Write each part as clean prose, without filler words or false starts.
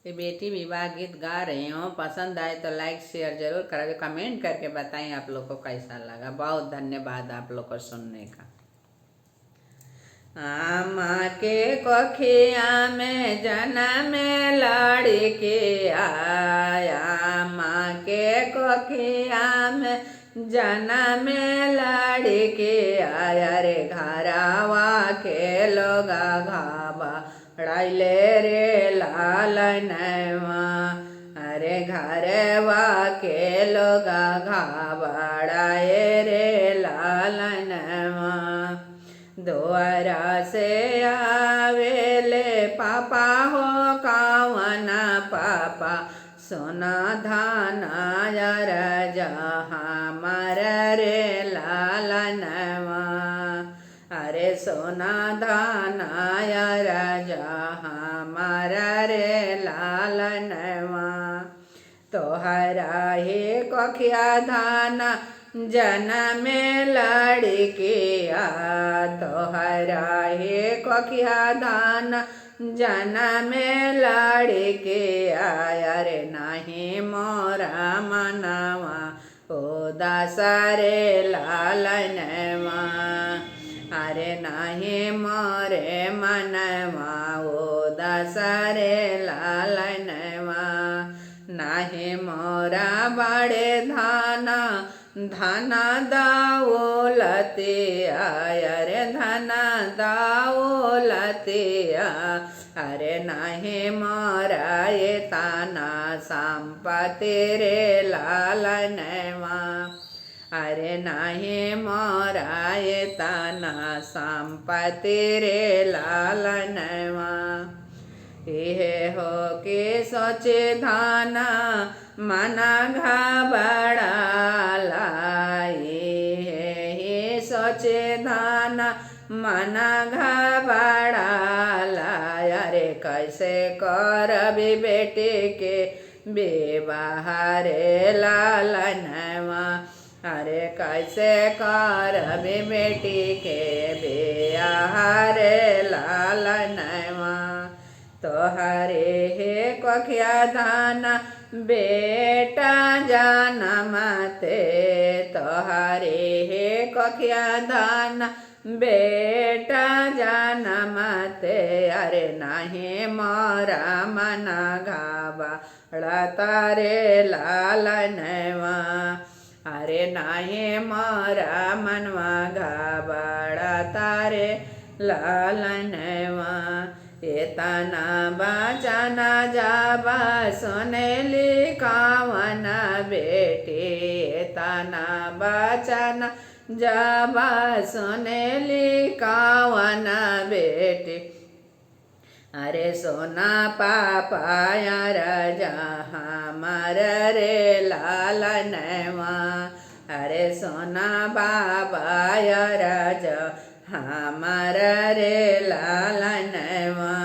ये बेटी विवाह गीत गा रही हूँ। पसंद आए तो लाइक शेयर जरूर करें, कमेंट करके बताएं आप लोग को कैसा लगा। बहुत धन्यवाद आप लोग को सुनने का। माँ के कोखिया में जन्म लड़के आया, माँ के कोखिया में जन्म लड़के आया रे। घरवा के लोग घाबा ड़ाइले रे लालनवा, अरे घरवा के लोग घाबड़ाए रे लालनवा। द्वारा से आवेले पापा हो कावना पापा, सोना धाना यार जहाँ मर रे लालनवा, अरे सोना धाना यार जहाँ मर रे लालनवा। तोहरा ही कोखिया धाना जन्म लड़के आ, तोहरा ही कोखिया धाना जन्म लड़के आया रे। नाही मोरा मनवा उदास रे लालनवा, अरे नाही मोरे मनवा उदास रे लालनवा। नाही मोरा बड़े धाना धना दाओलते आया रे, धना दाओलते आ, अरे नाही मोरा ये ताना संपत्ति रे लालनवा, अरे नाही मोरा ये ताना संपत्ति रे लालनवा। इहे हो के सोचे धाना मना घबड़ाला, इहे ही सोचे धाना मना घबड़ाला, अरे कैसे करबी बेटी के विवाह रे लालनवा, अरे कैसे करबी बेटी के विवाह रे लालनवा। तोहरे हे कोखिया धाना बेटा जनमते, तोहरे हे कोखिया धाना बेटा जनमते, अरे नाही मोरा मना घबड़ता रे लालनवा, अरे नाही मोरा मनवा घबड़ता रे लालनवा। एतना बचना जाबा सुनेली कावना बेटी, एतना बचना जाबा सुनेली कावना बेटी, अरे सोना पापा यार जहाँ मर रे लालनवा, अरे सोना बाबा यार हमर रे लालनवा।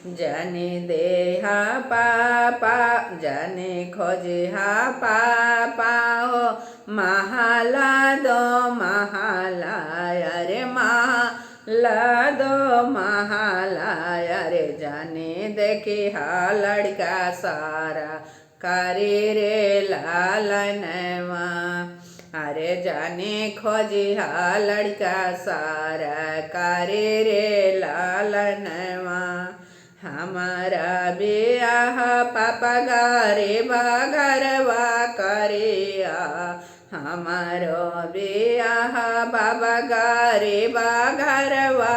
जनी देहा पापा जनी खोजिहा पापा हो, महाला दो महाला अरे महाला दो महाला, अरे जानी देखी हा लड़का सारा करी रे लालनवा, अरे जाने खोजी हा लड़का सारा करे रे लालनवा। हमारा बियाह पापा गारे बागरवा करिया, हमारो बियाह बाबा गारे बागरवा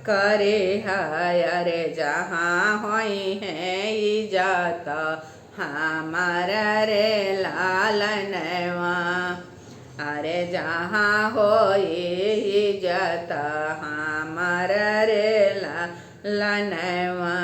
करे है, अरे जहाँ होई है इज्जत हमारा रे लालनवा, अरे जहाँ होई इज्जत हमार रे लालनवा।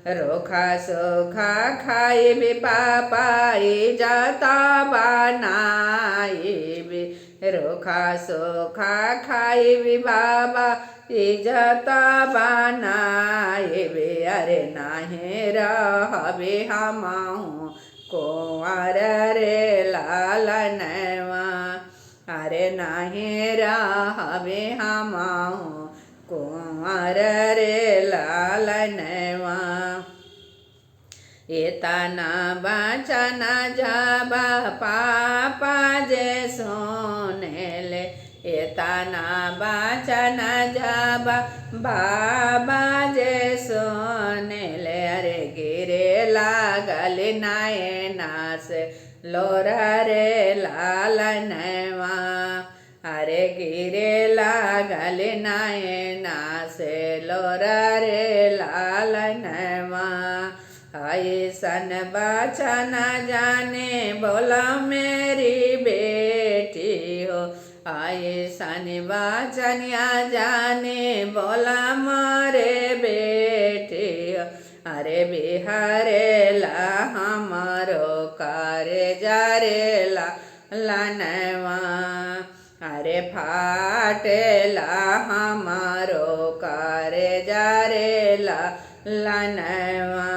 रोखा सोखा खाई भी पापा इज्जत बनाई भी, रोखा सोखा खाई भी बाबा इज्जत बनाई भी, अरे नाही रहबे हमहु कुंवर रे लालनवा, अरे नाही रहबे हमहु कुंवर रे लालनवा। इतना बचना जाबा पापा जे सुनेले, इतना बचना जाबा बाबा जे सुनेले। अरे गिरे लागल नैना से लोरा रे लालनवा, अरे गिरे लागल नैना से लोरा रे लालनवा। ऐसन बचन जाने बोला मेरी बेटी हो, ऐसन बचनिया जाने बोला मारे बेटी हो। अरे बिहारेला हमारो करे जारेला लनवा, अरे फाटेला हमारो करे जारेला लनवा।